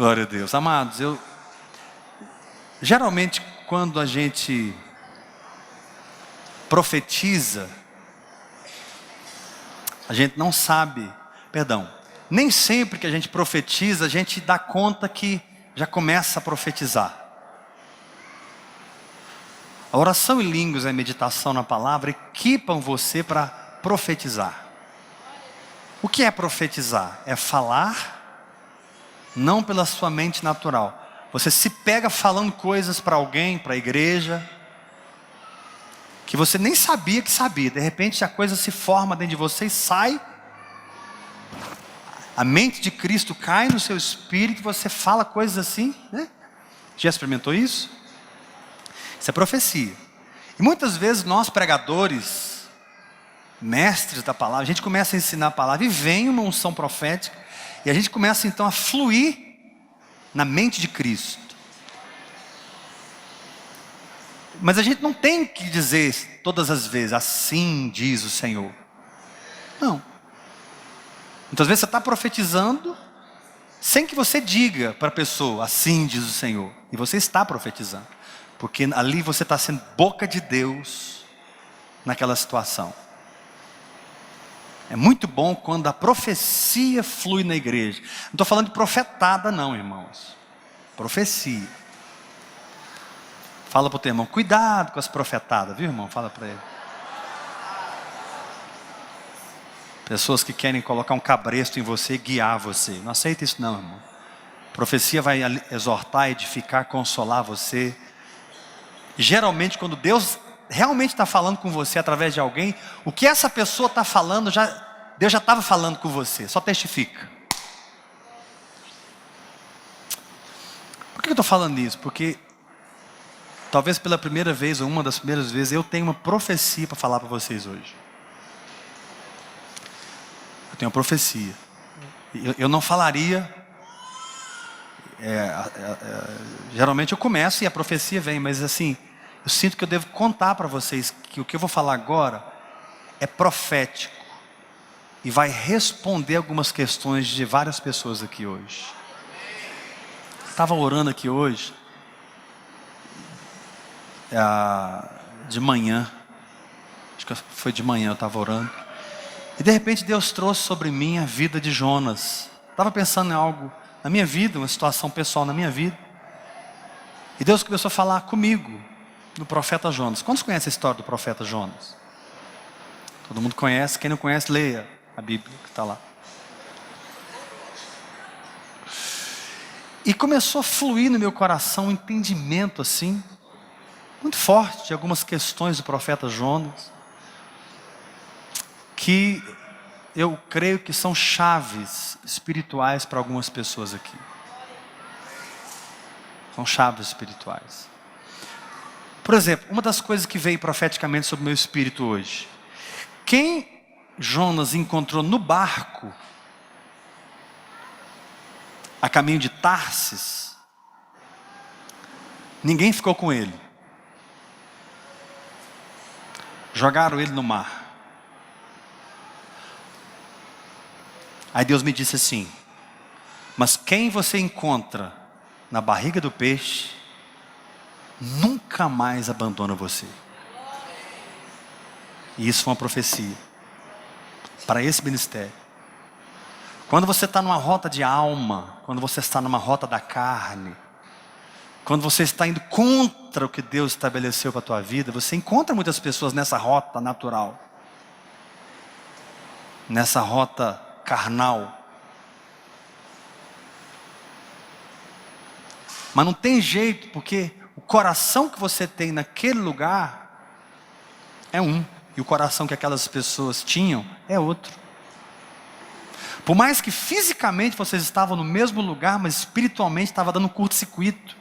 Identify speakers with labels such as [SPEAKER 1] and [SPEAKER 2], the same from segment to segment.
[SPEAKER 1] Glória a Deus. Amados, geralmente quando a gente profetiza, a gente não sabe, nem sempre que a gente profetiza, a gente dá conta que já começa a profetizar. A oração em línguas e a meditação na palavra equipam você para profetizar. O que é profetizar? É falar, não pela sua mente natural. Você se pega falando coisas para alguém, para a igreja, que você nem sabia que sabia. De repente a coisa se forma dentro de você e sai. A mente de Cristo cai no seu espírito e você fala coisas assim, né? Já experimentou isso? Isso é profecia. E muitas vezes nós pregadores, mestres da palavra, a gente começa a ensinar a palavra e vem uma unção profética. E a gente começa então a fluir na mente de Cristo. Mas a gente não tem que dizer todas as vezes, assim diz o Senhor. Não. Muitas vezes você está profetizando, sem que você diga para a pessoa, assim diz o Senhor. E você está profetizando. Porque ali você está sendo boca de Deus, naquela situação. É muito bom quando a profecia flui na igreja. Não estou falando de profetada não, irmãos. Profecia. Fala para o teu irmão, cuidado com as profetadas, viu, irmão? Fala para ele. Pessoas que querem colocar um cabresto em você e guiar você. Não aceita isso não, irmão. Profecia vai exortar, edificar, consolar você. Geralmente quando Deus realmente está falando com você através de alguém, o que essa pessoa está falando, Deus já estava falando com você, só testifica. Por que eu estou falando isso? Porque talvez pela primeira vez, ou uma das primeiras vezes, eu tenho uma profecia para falar para vocês hoje. Eu tenho uma profecia. Eu não falaria. Geralmente eu começo e a profecia vem, mas assim, eu sinto que eu devo contar para vocês que o que eu vou falar agora é profético. E vai responder algumas questões de várias pessoas aqui hoje. Estava orando aqui hoje. De manhã, acho que foi de manhã, eu estava orando, e de repente Deus trouxe sobre mim a vida de Jonas. Estava pensando em algo na minha vida, uma situação pessoal na minha vida, e Deus começou a falar comigo, do profeta Jonas. Quantos conhecem a história do profeta Jonas? Todo mundo conhece, quem não conhece, leia a Bíblia que está lá. E começou a fluir no meu coração um entendimento assim, muito forte de algumas questões do profeta Jonas, que eu creio que são chaves espirituais para algumas pessoas aqui. São chaves espirituais. Por exemplo, uma das coisas que veio profeticamente sobre o meu espírito hoje. Quem Jonas encontrou no barco, a caminho de Tarsis, ninguém ficou com ele. Jogaram ele no mar. Aí Deus me disse assim: mas quem você encontra na barriga do peixe, nunca mais abandona você. E isso foi uma profecia para esse ministério. Quando você está numa rota de alma, quando você está numa rota da carne, quando você está indo contra o que Deus estabeleceu para a tua vida, você encontra muitas pessoas nessa rota natural, nessa rota carnal. Mas não tem jeito, porque o coração que você tem naquele lugar é um, e o coração que aquelas pessoas tinham é outro. Por mais que fisicamente vocês estavam no mesmo lugar, mas espiritualmente estava dando um curto-circuito.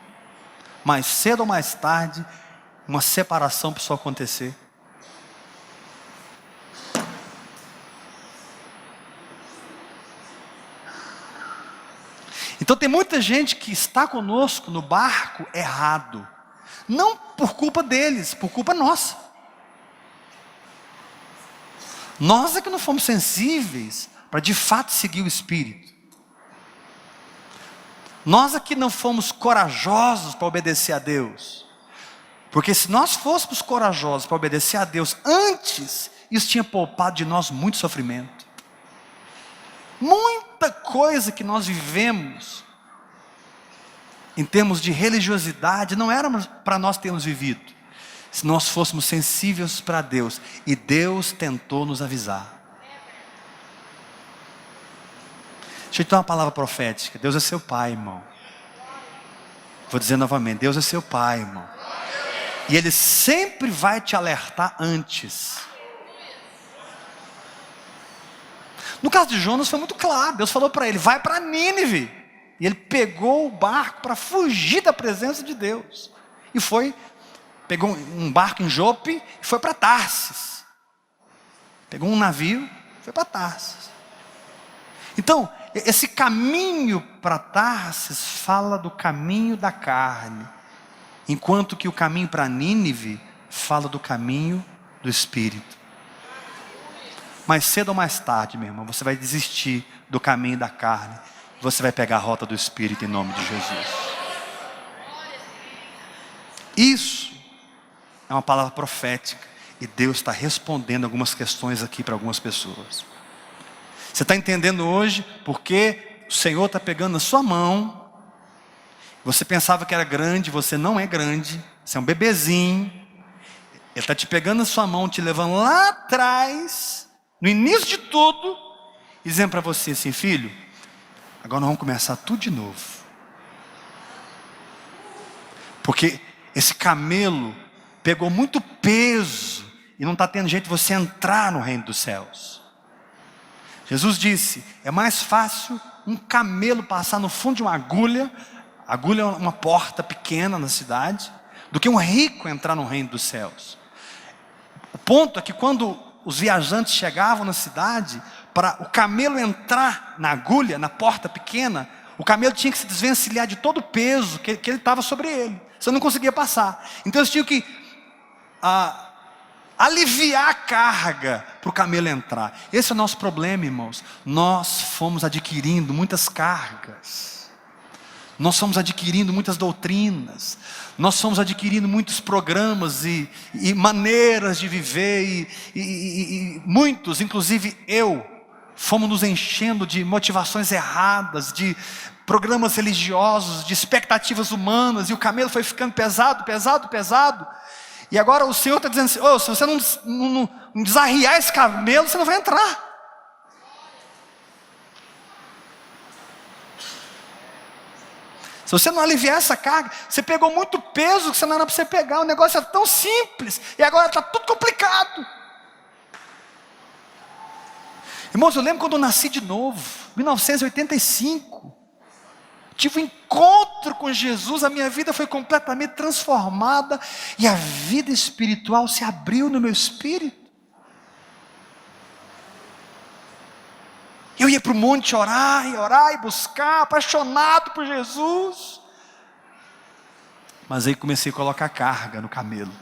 [SPEAKER 1] Mais cedo ou mais tarde, uma separação precisou acontecer. Então tem muita gente que está conosco no barco errado. Não por culpa deles, por culpa nossa. Nós é que não fomos sensíveis para de fato seguir o Espírito. Nós aqui não fomos corajosos para obedecer a Deus. Porque se nós fôssemos corajosos para obedecer a Deus antes, isso tinha poupado de nós muito sofrimento. Muita coisa que nós vivemos, em termos de religiosidade, não era para nós termos vivido, se nós fôssemos sensíveis para Deus. E Deus tentou nos avisar. Deixa eu te dar uma palavra profética. Deus é seu pai, irmão. Vou dizer novamente, Deus é seu pai, irmão. E Ele sempre vai te alertar antes. No caso de Jonas foi muito claro. Deus falou para ele, vai para Nínive. E ele pegou o barco para fugir da presença de Deus. E pegou um barco em Jope e foi para Tarsis. Pegou um navio e foi para Tarsis. Então, esse caminho para Tarsis fala do caminho da carne, enquanto que o caminho para Nínive fala do caminho do Espírito. Mais cedo ou mais tarde, meu irmão, você vai desistir do caminho da carne. Você vai pegar a rota do Espírito em nome de Jesus. Isso é uma palavra profética. E Deus está respondendo algumas questões aqui para algumas pessoas. Você está entendendo hoje porque o Senhor está pegando na sua mão. Você pensava que era grande, você não é grande. Você é um bebezinho. Ele está te pegando na sua mão, te levando lá atrás, no início de tudo, e dizendo para você assim, filho, agora nós vamos começar tudo de novo. Porque esse camelo pegou muito peso e não está tendo jeito de você entrar no reino dos céus. Jesus disse, é mais fácil um camelo passar no fundo de uma agulha. Agulha é uma porta pequena na cidade, do que um rico entrar no reino dos céus. O ponto é que quando os viajantes chegavam na cidade, para o camelo entrar na agulha, na porta pequena, o camelo tinha que se desvencilhar de todo o peso que ele estava sobre ele. Você não conseguia passar. Então eles tinham que aliviar a carga para o camelo entrar. Esse é o nosso problema, irmãos. Nós fomos adquirindo muitas cargas. Nós fomos adquirindo muitas doutrinas. Nós fomos adquirindo muitos programas e maneiras de viver. E muitos, inclusive eu, fomos nos enchendo de motivações erradas, de programas religiosos, de expectativas humanas. E o camelo foi ficando pesado, pesado, pesado. E agora o Senhor está dizendo assim, se você não desarriar esse camelo, você não vai entrar. Se você não aliviar essa carga, você pegou muito peso que você não era para você pegar. O negócio é tão simples e agora está tudo complicado. Irmãos, eu lembro quando eu nasci de novo, 1985. Tive um encontro com Jesus, a minha vida foi completamente transformada e a vida espiritual se abriu no meu espírito. Eu ia para o monte orar e buscar, apaixonado por Jesus. Mas aí comecei a colocar carga no camelo.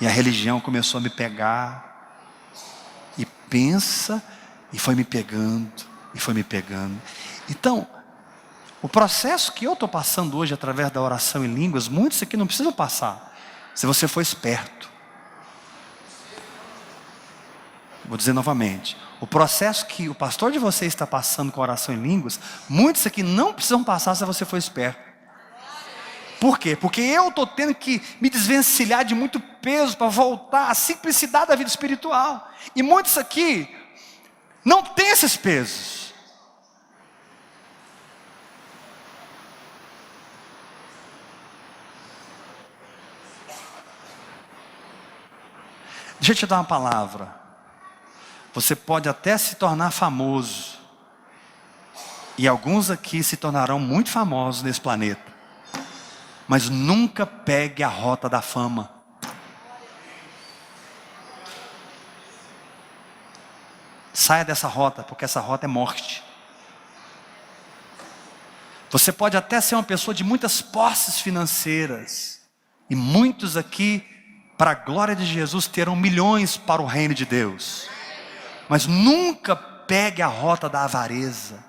[SPEAKER 1] E a religião começou a me pegar. E pensa, e foi me pegando. E foi me pegando. Então, o processo que eu estou passando hoje através da oração em línguas, muitos aqui não precisam passar, se você for esperto. Vou dizer novamente, o processo que o pastor de vocês está passando com a oração em línguas, muitos aqui não precisam passar se você for esperto. Por quê? Porque eu estou tendo que me desvencilhar de muito peso para voltar à simplicidade da vida espiritual. E muitos aqui não têm esses pesos. Deixa eu te dar uma palavra. Você pode até se tornar famoso. E alguns aqui se tornarão muito famosos nesse planeta. Mas nunca pegue a rota da fama. Saia dessa rota, porque essa rota é morte. Você pode até ser uma pessoa de muitas posses financeiras. E muitos aqui, para a glória de Jesus, terão milhões para o reino de Deus. Mas nunca pegue a rota da avareza.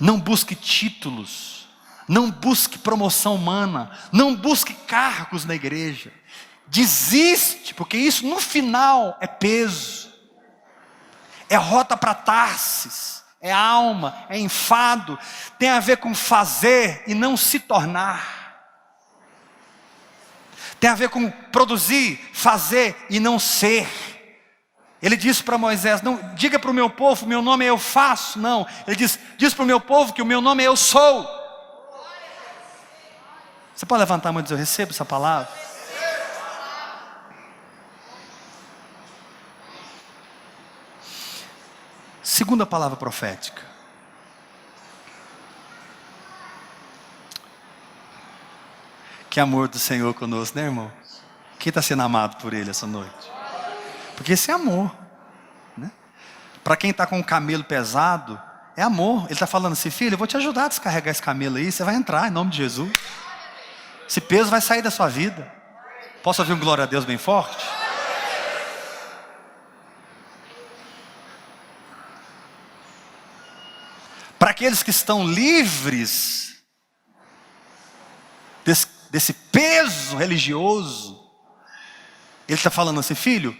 [SPEAKER 1] Não busque títulos, não busque promoção humana, não busque cargos na igreja. Desiste, porque isso no final é peso, é rota para Tarsis, é alma, é enfado, tem a ver com fazer e não se tornar, tem a ver com produzir, fazer e não ser. Ele disse para Moisés: não diga para o meu povo, meu nome é eu faço, não. Ele diz para o meu povo que o meu nome é eu sou. Você pode levantar a mão e dizer: eu recebo essa palavra? Segunda palavra profética. Que amor do Senhor conosco, né, irmão? Quem está sendo amado por Ele essa noite? Porque esse é amor, né? Para quem está com um camelo pesado, é amor. Ele está falando assim: filho, eu vou te ajudar a descarregar esse camelo aí. Você vai entrar em nome de Jesus. Esse peso vai sair da sua vida. Posso ouvir um glória a Deus bem forte? Para aqueles que estão livres desse peso religioso, Ele está falando assim: filho,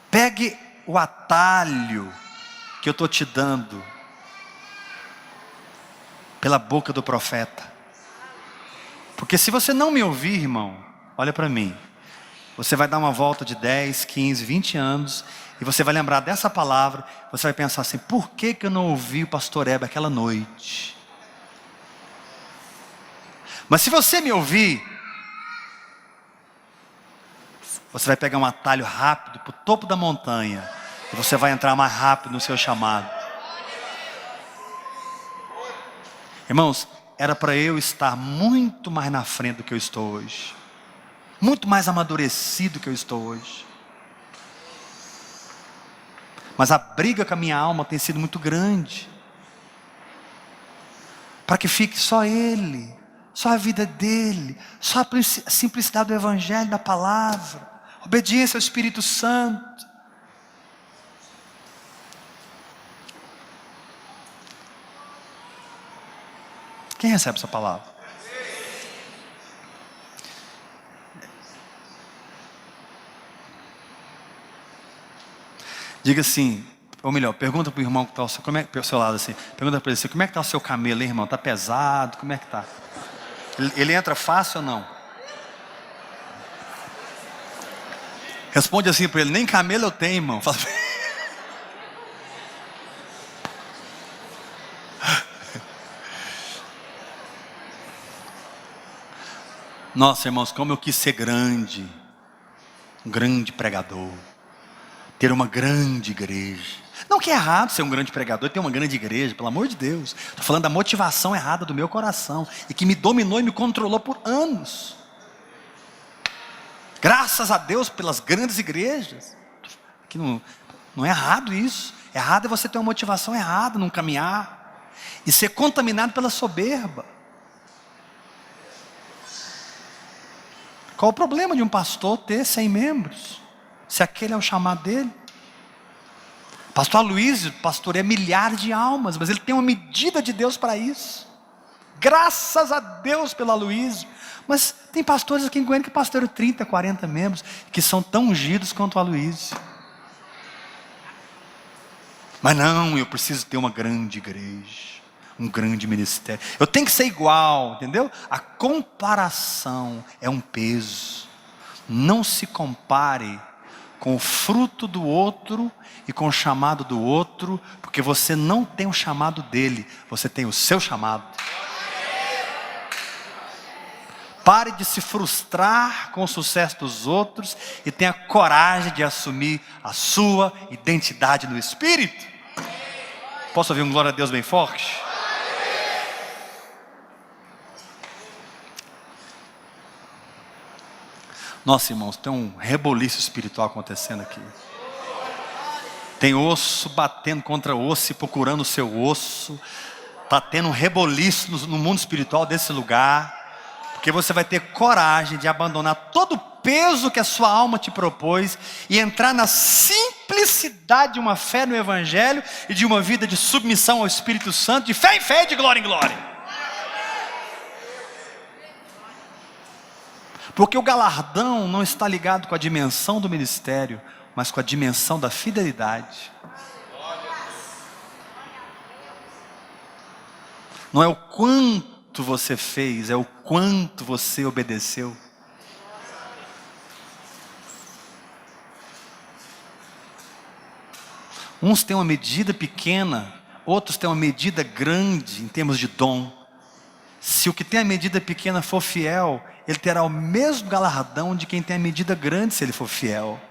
[SPEAKER 1] pegue o atalho que eu estou te dando pela boca do profeta. Porque se você não me ouvir, irmão, olha para mim, você vai dar uma volta de 10, 15, 20 anos, e você vai lembrar dessa palavra, você vai pensar assim: por que eu não ouvi o pastor Heber aquela noite? Mas se você me ouvir, você vai pegar um atalho rápido para o topo da montanha, e você vai entrar mais rápido no seu chamado. Irmãos, era para eu estar muito mais na frente do que eu estou hoje, muito mais amadurecido do que eu estou hoje. Mas a briga com a minha alma tem sido muito grande, para que fique só Ele, só a vida dEle, só a simplicidade do Evangelho, da palavra, obediência ao Espírito Santo. Quem recebe essa palavra? Diga assim, ou melhor, pergunta para o irmão que está ao seu lado assim, pergunta para ele assim: como é que está o seu camelo, hein, irmão? Está pesado? Como é que está? Ele entra fácil ou não? Responde assim para ele: nem camelo eu tenho, irmão. Fala. Nossa, irmãos, como eu quis ser grande, um grande pregador, ter uma grande igreja. Não que é errado ser um grande pregador, ter uma grande igreja, pelo amor de Deus. Estou falando da motivação errada do meu coração, e que me dominou e me controlou por anos. Graças a Deus pelas grandes igrejas. Que não é errado isso. Errado é você ter uma motivação errada num caminhar e ser contaminado pela soberba. Qual o problema de um pastor ter 100 membros, se aquele é o chamado dele? Pastor Aloysio pastoreia milhares de almas, mas ele tem uma medida de Deus para isso. Graças a Deus pelo Aloysio. Mas tem pastores aqui em Goiânia que pastoreiam 30, 40 membros, que são tão ungidos quanto o Aloysio. Mas não, eu preciso ter uma grande igreja, um grande ministério. Eu tenho que ser igual, entendeu? A comparação é um peso. Não se compare com o fruto do outro e com o chamado do outro, porque você não tem o chamado dele, você tem o seu chamado. Pare de se frustrar com o sucesso dos outros e tenha coragem de assumir a sua identidade no Espírito. Posso ouvir um glória a Deus bem forte? Nossa, irmãos, tem um reboliço espiritual acontecendo aqui. Tem osso batendo contra osso e procurando o seu osso. Está tendo um reboliço no mundo espiritual desse lugar. Porque você vai ter coragem de abandonar todo o peso que a sua alma te propôs e entrar na simplicidade de uma fé no Evangelho e de uma vida de submissão ao Espírito Santo, de fé em fé e de glória em glória. Porque o galardão não está ligado com a dimensão do ministério, mas com a dimensão da fidelidade. Não é o quanto você fez, é o quanto você obedeceu. Uns têm uma medida pequena, outros têm uma medida grande em termos de dom. Se o que tem a medida pequena for fiel, ele terá o mesmo galardão de quem tem a medida grande, se ele for fiel.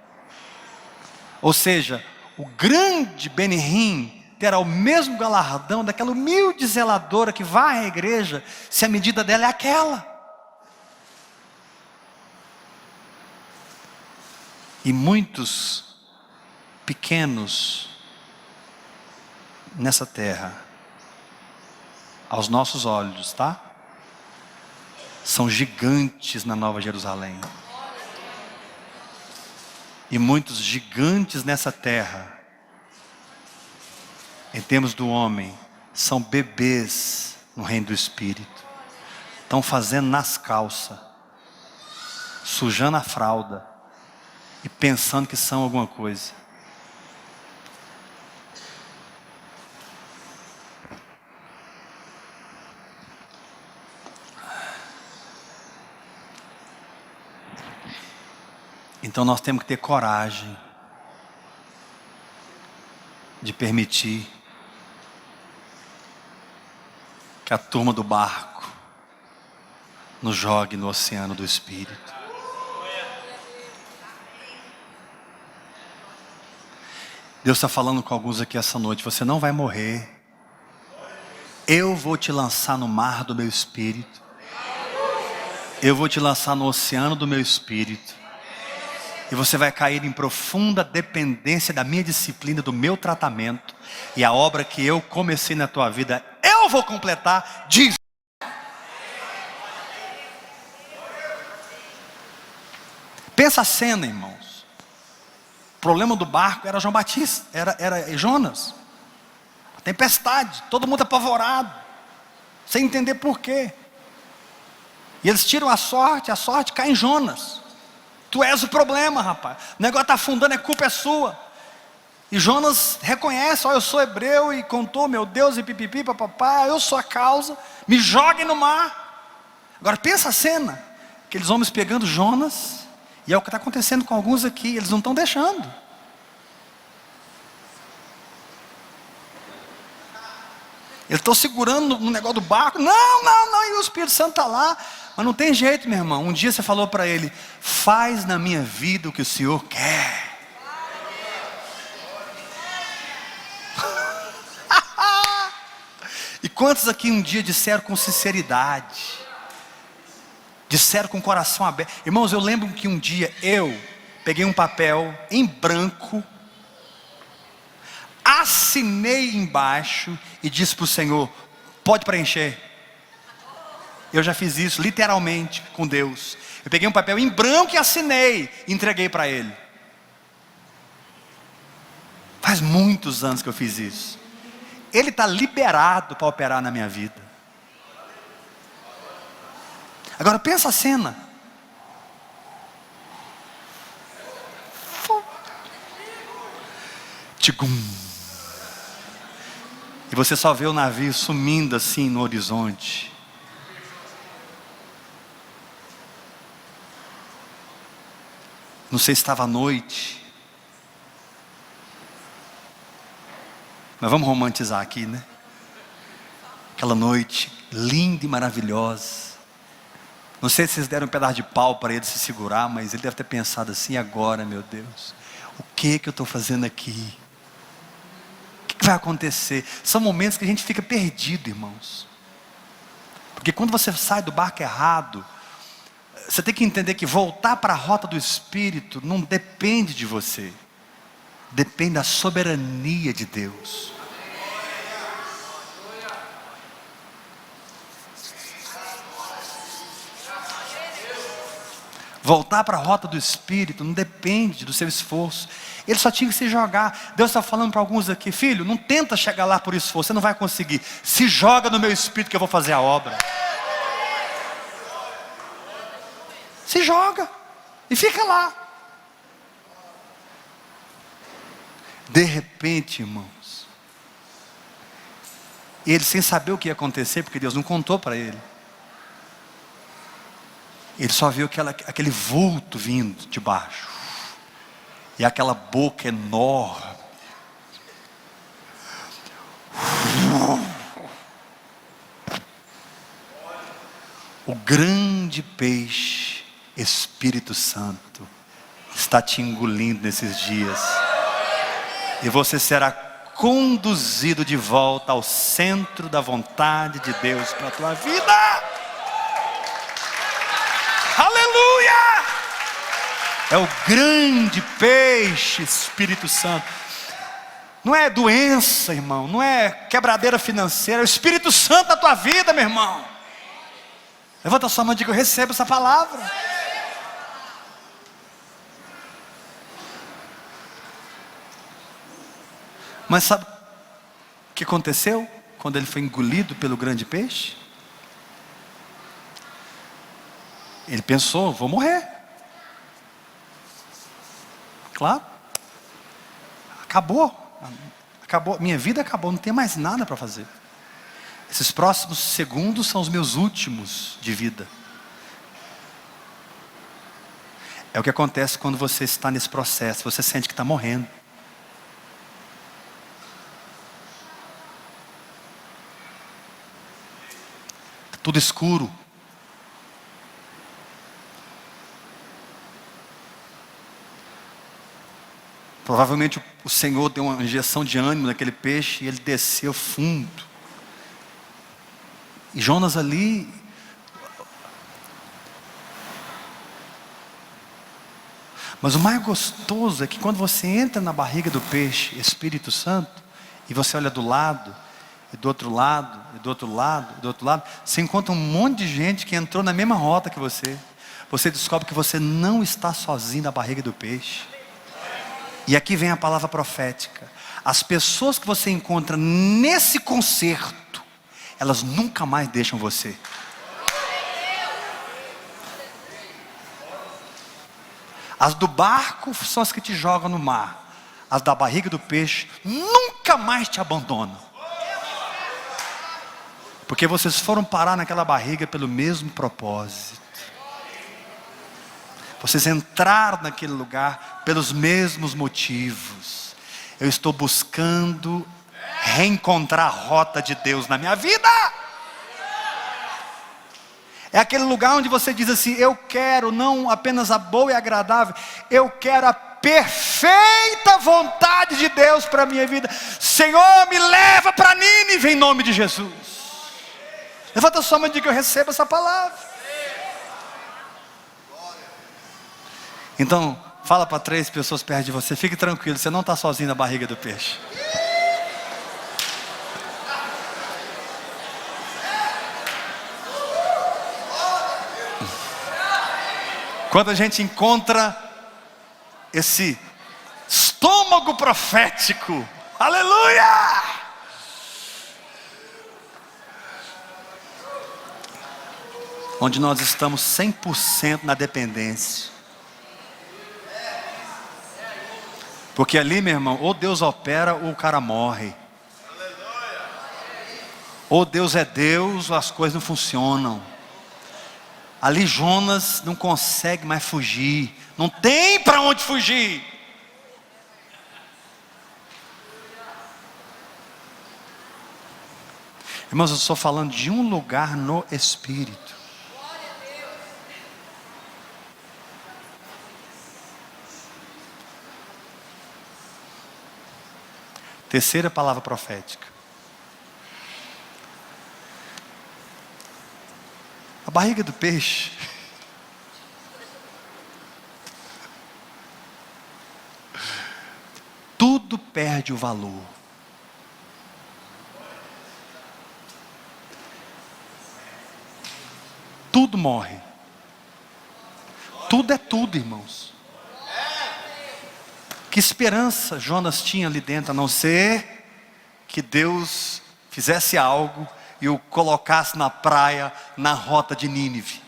[SPEAKER 1] Ou seja, o grande Benihim terá o mesmo galardão daquela humilde zeladora que vai à igreja, se a medida dela é aquela. E muitos pequenos nessa terra, aos nossos olhos, tá? São gigantes na Nova Jerusalém. E muitos gigantes nessa terra, em termos do homem, são bebês no reino do Espírito. Estão fazendo nas calças, sujando a fralda e pensando que são alguma coisa. Então nós temos que ter coragem de permitir que a turma do barco nos jogue no oceano do Espírito. Deus está falando com alguns aqui essa noite: você não vai morrer. Eu vou te lançar no mar do meu Espírito. Eu vou te lançar no oceano do meu Espírito. E você vai cair em profunda dependência da minha disciplina, do meu tratamento. E a obra que eu comecei na tua vida, eu vou completar, diz. Pensa a cena, irmãos. O problema do barco era João Batista, era Jonas. A tempestade, todo mundo apavorado, sem entender por quê. E eles tiram a sorte cai em Jonas. Tu és o problema, rapaz. O negócio está afundando, a culpa é sua. E Jonas reconhece: ó, eu sou hebreu e contou, meu Deus, e pipipi, papapá, eu sou a causa, me joguem no mar. Agora pensa a cena, aqueles homens pegando Jonas, e é o que está acontecendo com alguns aqui, eles não estão deixando. Eles estão segurando no negócio do barco, não, e o Espírito Santo está lá. Mas não tem jeito, meu irmão. Um dia você falou para ele: faz na minha vida o que o Senhor quer. E quantos aqui um dia disseram com sinceridade, disseram com o coração aberto? Irmãos, eu lembro que um dia eu peguei um papel em branco, assinei embaixo e disse para o Senhor: pode preencher. Eu já fiz isso literalmente com Deus. Eu peguei um papel em branco e assinei, e entreguei para Ele. Faz muitos anos que eu fiz isso. Ele está liberado para operar na minha vida. Agora pensa a cena. Tigum. E você só vê o navio sumindo assim no horizonte. Não sei se estava à noite. Mas vamos romantizar aqui, né? Aquela noite linda e maravilhosa. Não sei se vocês deram um pedaço de pau para ele se segurar, mas ele deve ter pensado assim: agora, meu Deus, o que eu estou fazendo aqui? O que vai acontecer? São momentos que a gente fica perdido, irmãos. Porque quando você sai do barco errado, você tem que entender que voltar para a rota do Espírito não depende de você. Depende da soberania de Deus. Voltar para a rota do Espírito não depende do seu esforço. Ele só tinha que se jogar. Deus está falando para alguns aqui: filho, não tenta chegar lá por esforço, você não vai conseguir. Se joga no meu Espírito que eu vou fazer a obra. Se joga e fica lá. De repente, irmãos, ele, sem saber o que ia acontecer, porque Deus não contou para ele, ele só viu aquele vulto vindo de baixo, e aquela boca enorme. O grande peixe, Espírito Santo, está te engolindo nesses dias, e você será conduzido de volta ao centro da vontade de Deus para a tua vida. Aleluia! É o grande peixe, Espírito Santo. Não é doença, irmão, não é quebradeira financeira, é o Espírito Santo na tua vida, meu irmão. Levanta a sua mão e diga: eu recebo essa palavra. Mas sabe o que aconteceu quando ele foi engolido pelo grande peixe? Ele pensou: vou morrer. Claro. Acabou. Minha vida acabou, não tem mais nada para fazer. Esses próximos segundos são os meus últimos de vida. É o que acontece quando você está nesse processo. Você sente que está morrendo. Tudo escuro. Provavelmente o Senhor deu uma injeção de ânimo naquele peixe e ele desceu fundo. E Jonas ali, mas o mais gostoso é que quando você entra na barriga do peixe, Espírito Santo, e você olha do lado, e do outro lado, e do outro lado, e do outro lado, você encontra um monte de gente que entrou na mesma rota que você. Você descobre que você não está sozinho na barriga do peixe. E aqui vem a palavra profética. As pessoas que você encontra nesse concerto, elas nunca mais deixam você. As do barco são as que te jogam no mar. As da barriga do peixe nunca mais te abandonam. Porque vocês foram parar naquela barriga pelo mesmo propósito. Vocês entraram naquele lugar pelos mesmos motivos. Eu estou buscando reencontrar a rota de Deus na minha vida. É aquele lugar onde você diz assim: eu quero não apenas a boa e agradável, eu quero a perfeita vontade de Deus para a minha vida. Senhor, me leva para Nínive em nome de Jesus. Levanta a sua mão e diga: que eu recebo essa palavra. Então, fala para 3 pessoas perto de você: fique tranquilo, você não está sozinho na barriga do peixe. Quando a gente encontra esse estômago profético, aleluia! Onde nós estamos 100% na dependência. Porque ali, meu irmão, ou Deus opera ou o cara morre. Ou Deus é Deus ou as coisas não funcionam. Ali Jonas não consegue mais fugir. Não tem para onde fugir. Irmãos, eu estou falando de um lugar no Espírito. Terceira palavra profética. A barriga do peixe tudo perde o valor. Tudo morre. Tudo é tudo, irmãos. Que esperança Jonas tinha ali dentro, a não ser que Deus fizesse algo e o colocasse na praia, na rota de Nínive.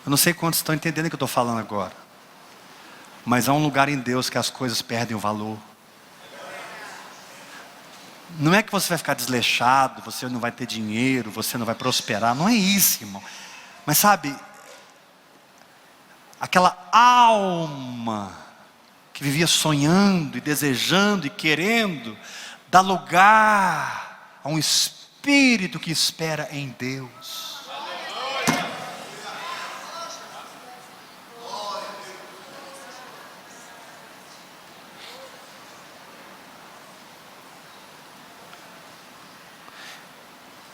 [SPEAKER 1] Eu não sei quantos estão entendendo o que eu estou falando agora, mas há um lugar em Deus que as coisas perdem o valor. Não é que você vai ficar desleixado, você não vai ter dinheiro, você não vai prosperar, não é isso, irmão. Mas sabe, aquela alma que vivia sonhando e desejando e querendo, dá lugar a um espírito que espera em Deus.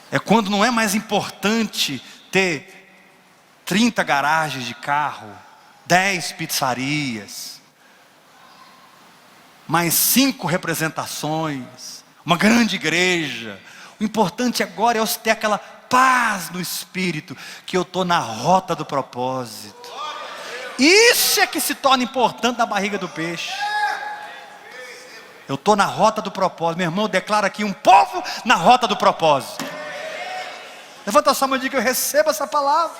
[SPEAKER 1] É quando não é mais importante ter 30 garagens de carro, 10 pizzarias, mais 5 representações, uma grande igreja. O importante agora é eu ter aquela paz no espírito, que eu estou na rota do propósito. Isso é que se torna importante na barriga do peixe. Eu estou na rota do propósito. Meu irmão, eu declaro aqui um povo na rota do propósito. Levanta a sua mão e diga: eu recebo essa palavra.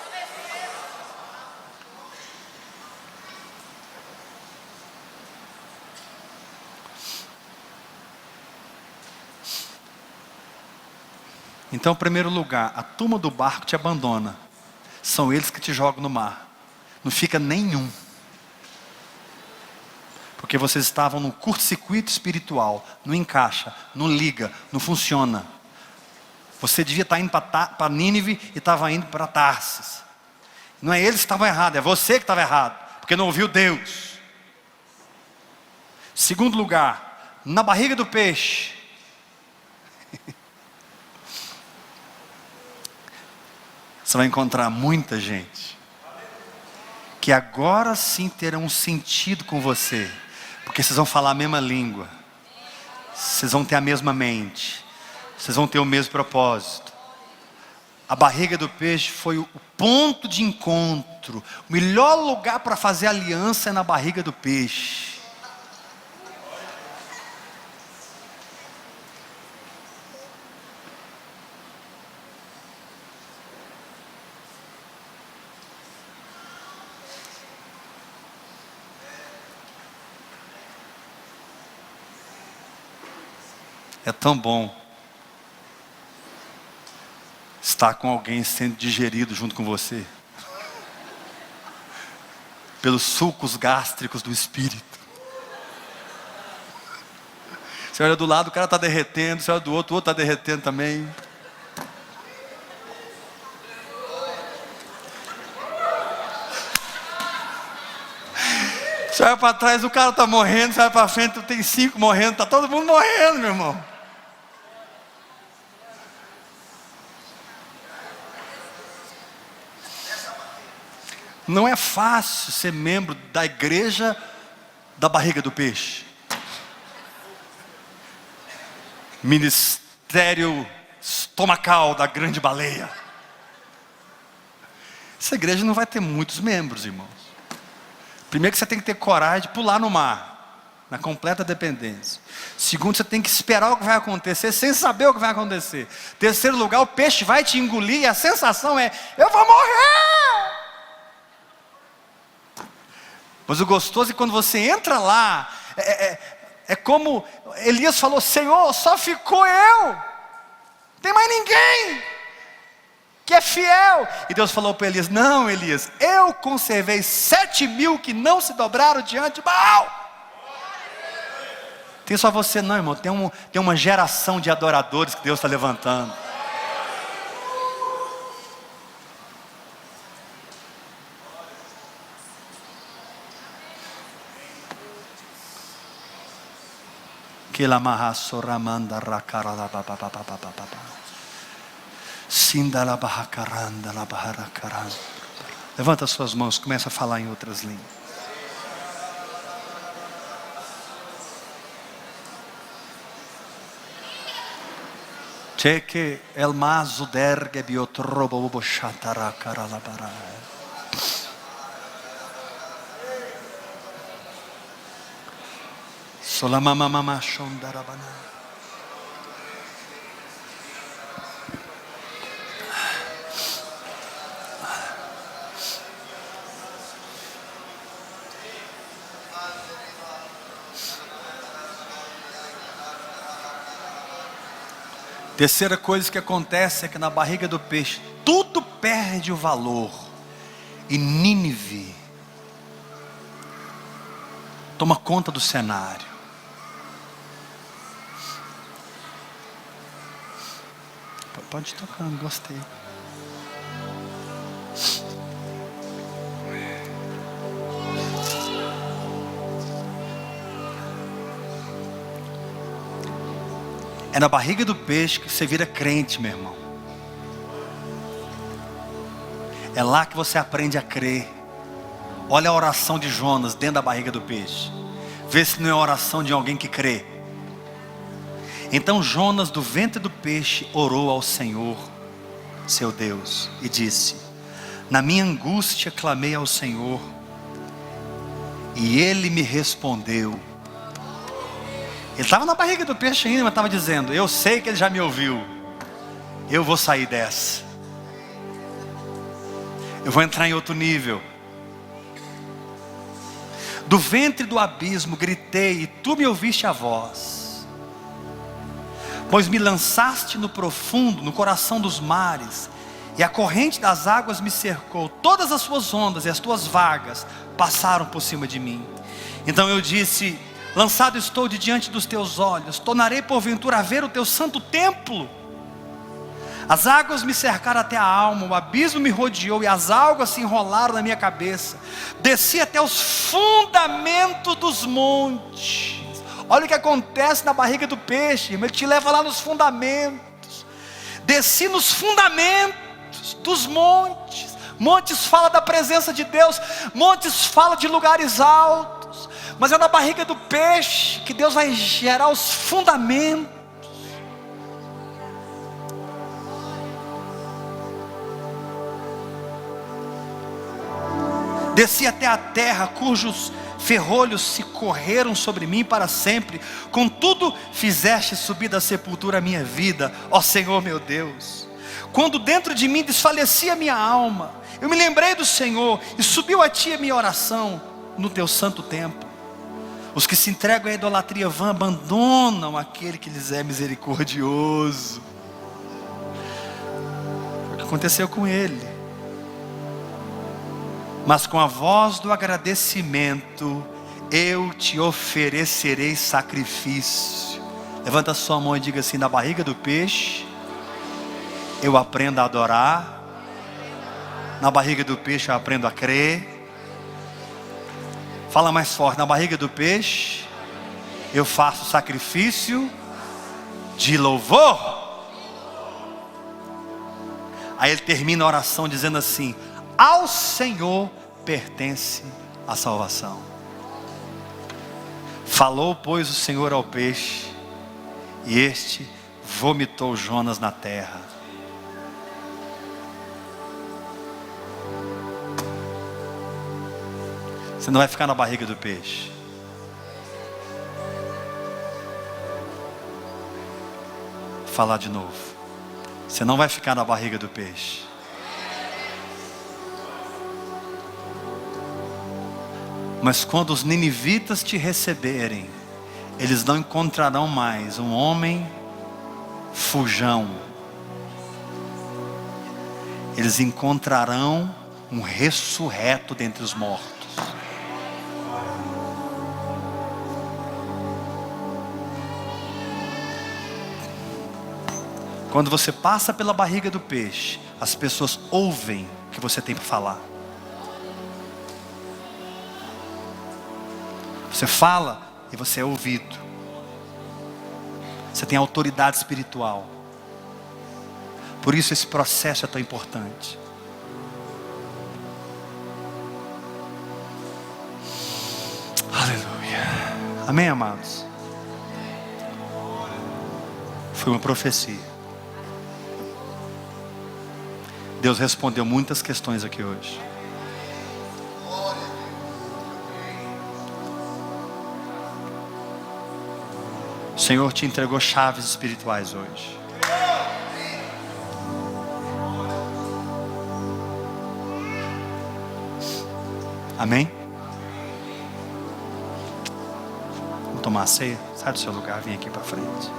[SPEAKER 1] Então, em primeiro lugar, a turma do barco te abandona. São eles que te jogam no mar. Não fica nenhum. Porque vocês estavam num curto-circuito espiritual. Não encaixa, não liga, não funciona. Você devia estar indo para Nínive e estava indo para Tarsis. Não é eles que estavam errados, é você que estava errado, porque não ouviu Deus. Segundo lugar, na barriga do peixe, você vai encontrar muita gente que agora sim terão um sentido com você, porque vocês vão falar a mesma língua, vocês vão ter a mesma mente, vocês vão ter o mesmo propósito. A barriga do peixe foi o ponto de encontro. O melhor lugar para fazer aliança é na barriga do peixe. É tão bom estar com alguém sendo digerido junto com você, pelos sucos gástricos do Espírito. Você olha do lado, o cara está derretendo, você olha do outro, o outro está derretendo também. Você olha para trás, o cara está morrendo, você olha para frente, tem 5 morrendo, está todo mundo morrendo, meu irmão. Não é fácil ser membro da igreja da barriga do peixe. Ministério estomacal da grande baleia. Essa igreja não vai ter muitos membros, irmãos. Primeiro que você tem que ter coragem de pular no mar, na completa dependência. Segundo, você tem que esperar o que vai acontecer, sem saber o que vai acontecer. Terceiro lugar, o peixe vai te engolir e a sensação é: eu vou morrer! Mas o gostoso é que quando você entra lá, é como Elias falou: Senhor, só ficou eu, não tem mais ninguém que é fiel. E Deus falou para Elias: não, Elias, eu conservei 7.000 que não se dobraram diante de Baal. Tem só você não, irmão, tem uma geração de adoradores que Deus está levantando. Levanta suas mãos, começa a falar em outras línguas. Cheke el mazu derge biotrobo ubo shatara karalabara. Solamama mama shondarabana. Terceira coisa que acontece é que na barriga do peixe tudo perde o valor. E Nínive toma conta do cenário. Pode ir tocando, gostei. É na barriga do peixe que você vira crente, meu irmão. É lá que você aprende a crer. Olha a oração de Jonas dentro da barriga do peixe. Vê se não é a oração de alguém que crê. Então Jonas, do ventre do peixe, orou ao Senhor, seu Deus, e disse: na minha angústia clamei ao Senhor, e Ele me respondeu. Ele estava na barriga do peixe ainda, mas estava dizendo: eu sei que Ele já me ouviu. Eu vou sair dessa. Eu vou entrar em outro nível. Do ventre do abismo gritei, e Tu me ouviste a voz. Pois me lançaste no profundo, no coração dos mares, e a corrente das águas me cercou. Todas as suas ondas e as Tuas vagas passaram por cima de mim. Então eu disse: lançado estou de diante dos Teus olhos. Tornarei porventura a ver o Teu santo templo. As águas me cercaram até a alma, o abismo me rodeou, e as águas se enrolaram na minha cabeça. Desci até os fundamentos dos montes. Olha o que acontece na barriga do peixe, ele te leva lá nos fundamentos. Desci nos fundamentos dos montes. Montes fala da presença de Deus, montes fala de lugares altos. Mas é na barriga do peixe que Deus vai gerar os fundamentos. Desci até a terra, cujos ferrolhos se correram sobre mim para sempre. Contudo fizeste subir da sepultura a minha vida, ó Senhor meu Deus. Quando dentro de mim desfalecia a minha alma, eu me lembrei do Senhor, e subiu a Ti a minha oração no Teu santo templo. Os que se entregam à idolatria vã abandonam aquele que lhes é misericordioso. Foi o que aconteceu com ele. Mas com a voz do agradecimento eu te oferecerei sacrifício. Levanta a sua mão e diga assim: na barriga do peixe eu aprendo a adorar. Na barriga do peixe eu aprendo a crer. Fala mais forte: na barriga do peixe eu faço sacrifício de louvor. Aí ele termina a oração dizendo assim: ao Senhor pertence a salvação. Falou, pois, o Senhor ao peixe, e este vomitou Jonas na terra. Você não vai ficar na barriga do peixe. Vou falar de novo. Você não vai ficar na barriga do peixe. Mas quando os ninivitas te receberem, eles não encontrarão mais um homem fujão. Eles encontrarão um ressurreto dentre os mortos. Quando você passa pela barriga do peixe, as pessoas ouvem o que você tem para falar. Você fala e você é ouvido. Você tem autoridade espiritual. Por isso esse processo é tão importante. Aleluia. Amém, amados? Foi uma profecia. Deus respondeu muitas questões aqui hoje. O Senhor te entregou chaves espirituais hoje. Amém? Vamos tomar a ceia? Sai do seu lugar, vem aqui para frente.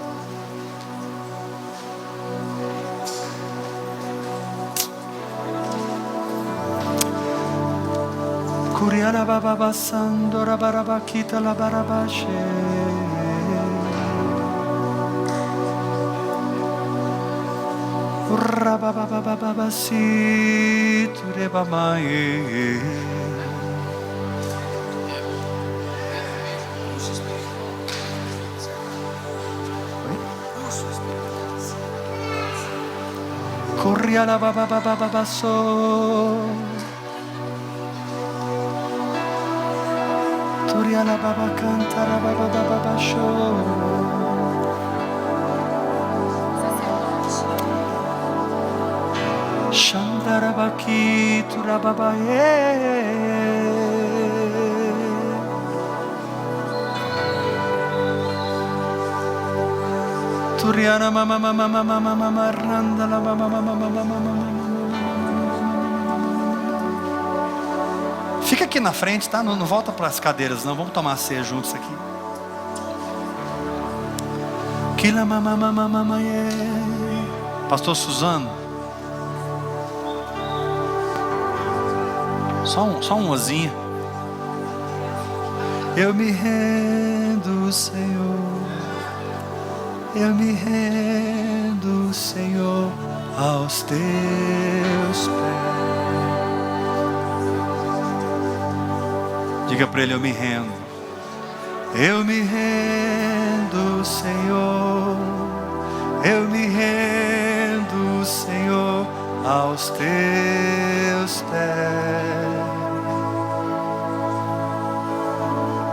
[SPEAKER 1] Kuriana baba sandora barabakita la barabache. Urra baba baba si ture bamae. Kuriana baba so. Turiana baba cantara baba show. Shandara baki tura baba Turiana mama randa la mama. Fica aqui na frente, tá? Não volta para as cadeiras, não. Vamos tomar a ceia juntos aqui. Pastor Suzano. Só um ozinho. Eu me rendo, Senhor. Eu me rendo, Senhor, aos teus pés. Diga para ele, eu me rendo. Eu me rendo, Senhor. Eu me rendo, Senhor, aos teus pés.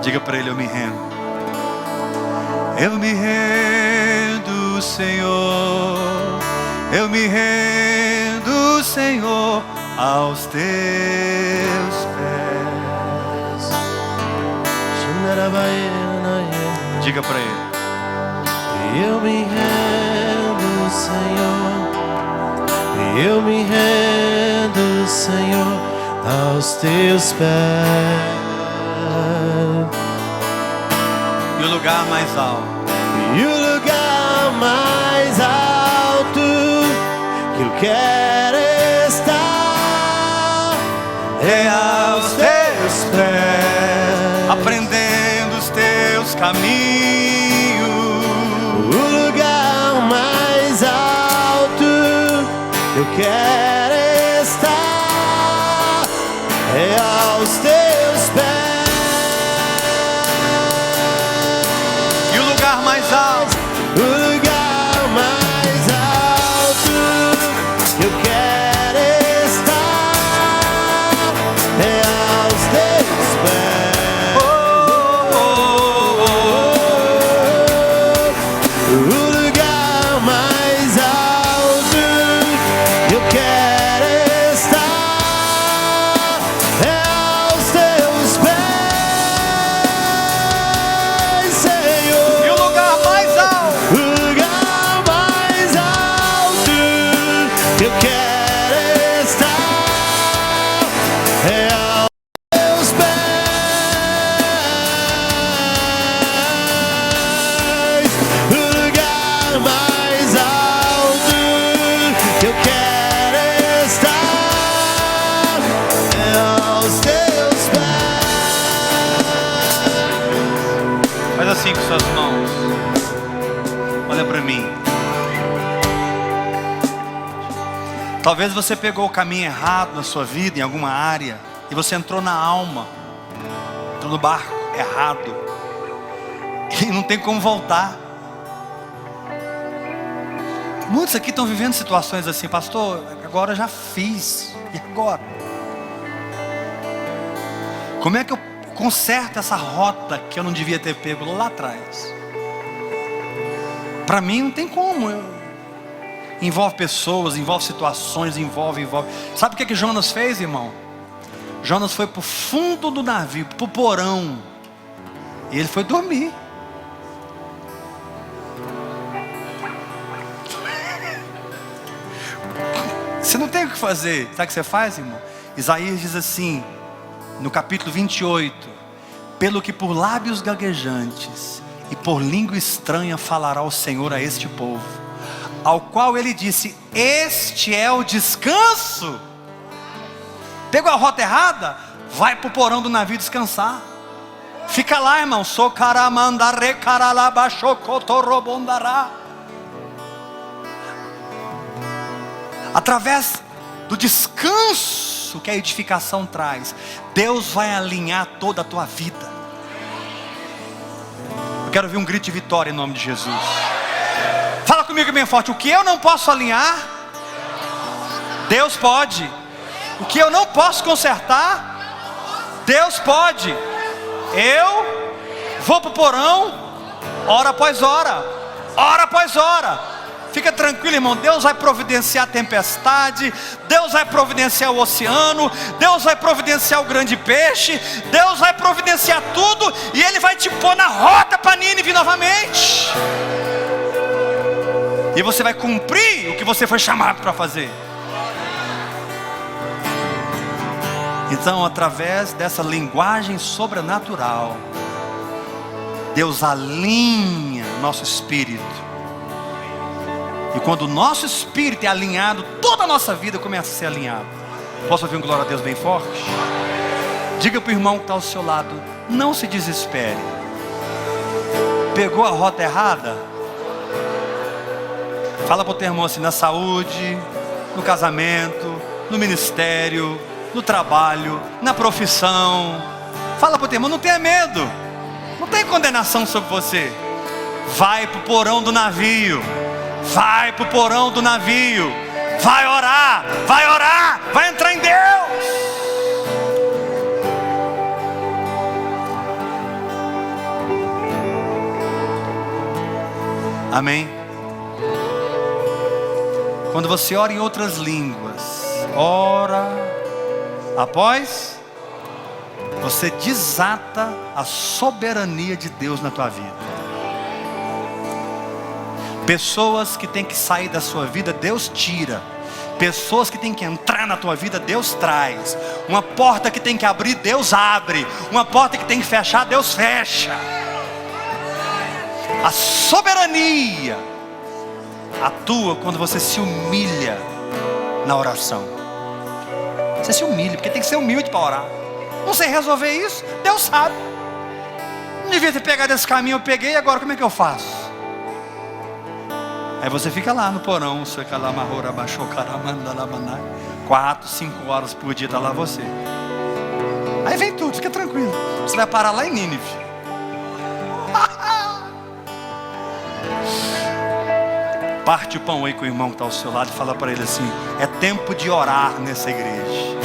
[SPEAKER 1] Diga para ele, eu me rendo. Eu me rendo, Senhor. Eu me rendo, Senhor, aos teus pés. Diga para ele.
[SPEAKER 2] Eu me rendo, Senhor. Eu me rendo, Senhor, aos teus pés.
[SPEAKER 1] E o lugar mais alto.
[SPEAKER 2] E o lugar mais alto que eu quero estar é aos teus pés,
[SPEAKER 1] aprendendo os teus caminhos.
[SPEAKER 2] O lugar mais alto que eu quero estar é aos teus pés.
[SPEAKER 1] E o lugar mais alto.
[SPEAKER 2] O lugar mais alto que eu quero estar é aos teus pés. O lugar mais alto que eu quero estar é aos teus pés, Senhor.
[SPEAKER 1] E o lugar mais alto.
[SPEAKER 2] O lugar mais alto que eu quero estar é aos teus pés. O lugar mais alto que eu quero estar é aos teus pés.
[SPEAKER 1] Faz assim com suas mãos. Olha para mim. Talvez você pegou o caminho errado na sua vida, em alguma área, e você entrou na alma, entrou no barco errado, e não tem como voltar. Muitos aqui estão vivendo situações assim, pastor, agora eu já fiz, e agora? Como é que eu conserto essa rota que eu não devia ter pego lá atrás? Para mim não tem como. Envolve pessoas, envolve situações, envolve. Sabe o que Jonas fez, irmão? Jonas foi para o fundo do navio, para o porão. E ele foi dormir. Você não tem o que fazer. Sabe o que você faz, irmão? Isaías diz assim, no capítulo 28: pelo que por lábios gaguejantes e por língua estranha falará o Senhor a este povo, ao qual ele disse: este é o descanso. Pegou a rota errada? Vai para o porão do navio descansar. Fica lá, irmão. Através do descanso que a edificação traz, Deus vai alinhar toda a tua vida. Eu quero ouvir um grito de vitória em nome de Jesus. Fala comigo bem forte: o que eu não posso alinhar, Deus pode. O que eu não posso consertar, Deus pode. Eu vou para o porão, hora após hora, hora após hora. Fica tranquilo, irmão. Deus vai providenciar a tempestade, Deus vai providenciar o oceano, Deus vai providenciar o grande peixe, Deus vai providenciar tudo, e Ele vai te pôr na rota para Nínive novamente. E você vai cumprir o que você foi chamado para fazer. Então, através dessa linguagem sobrenatural, Deus alinha nosso espírito. E quando o nosso espírito é alinhado, toda a nossa vida começa a ser alinhada. Posso ouvir um glória a Deus bem forte? Diga para o irmão que está ao seu lado: não se desespere. Pegou a rota errada? Fala para o teu irmão assim: na saúde, no casamento, no ministério, no trabalho, na profissão. Fala para o teu irmão: não tenha medo, não tem condenação sobre você. Vai para o porão do navio. Vai para o porão do navio. Vai orar, vai entrar em Deus. Amém? Quando você ora em outras línguas, ora após, você desata a soberania de Deus na tua vida. Pessoas que têm que sair da sua vida, Deus tira. Pessoas que têm que entrar na tua vida, Deus traz. Uma porta que tem que abrir, Deus abre. Uma porta que tem que fechar, Deus fecha. A soberania atua quando você se humilha na oração. Você se humilha, porque tem que ser humilde para orar. Não sei resolver isso, Deus sabe. Não devia ter pegado esse caminho, eu peguei, agora como é que eu faço? Aí você fica lá no porão, 4, 5 horas por dia está lá você. Aí vem tudo, fica tranquilo. Você vai parar lá em Nínive. Parte o pão aí com o irmão que está ao seu lado e fala para ele assim: é tempo de orar nessa igreja.